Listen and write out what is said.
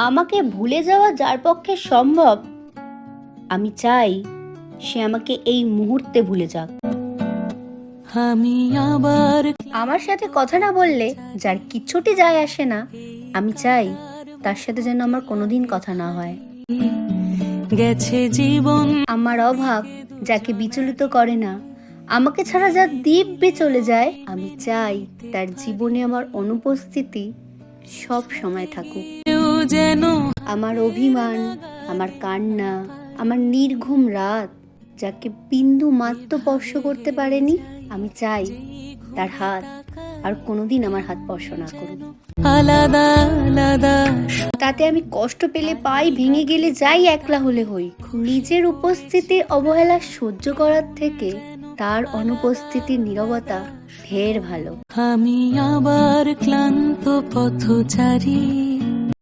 আমাকে ভুলে যাওয়া যার পক্ষে সম্ভব, আমি চাই সে আমাকে এই মুহূর্তে ভুলে যাক। আমি আবার আমার সাথে কথা না বললে যার কিচ্ছুটি যায় আসে না, আমি চাই তার সাথে যেন আমার কোনোদিন কথা না হয়। গেছে জীবন আমার অভাব যাকে বিচলিত করে না, আমাকে ছাড়া যা দিব্যি চলে যায়, আমি চাই তার জীবনে আমার অনুপস্থিতি সব সময় থাকুক। যেন আমার অভিমান, আমার কান্না, আমার নির্ঘুম রাত যাকে বিন্দু মাত্র স্পর্শ করতে পারেনি, আমি চাই তার হাত আর কোনোদিন আমার হাত স্পর্শ না করুক। আলাদা আলাদা তাতে আমি কষ্ট পেলে পাই, ভেঙে গেলে যাই, একলা হলে হই। নিজের উপস্থিতির অবহেলা সহ্য করার থেকে তার অনুপস্থিতির নীরবতা ঢের ভালো। আমি আবার ক্লান্ত পথচারী।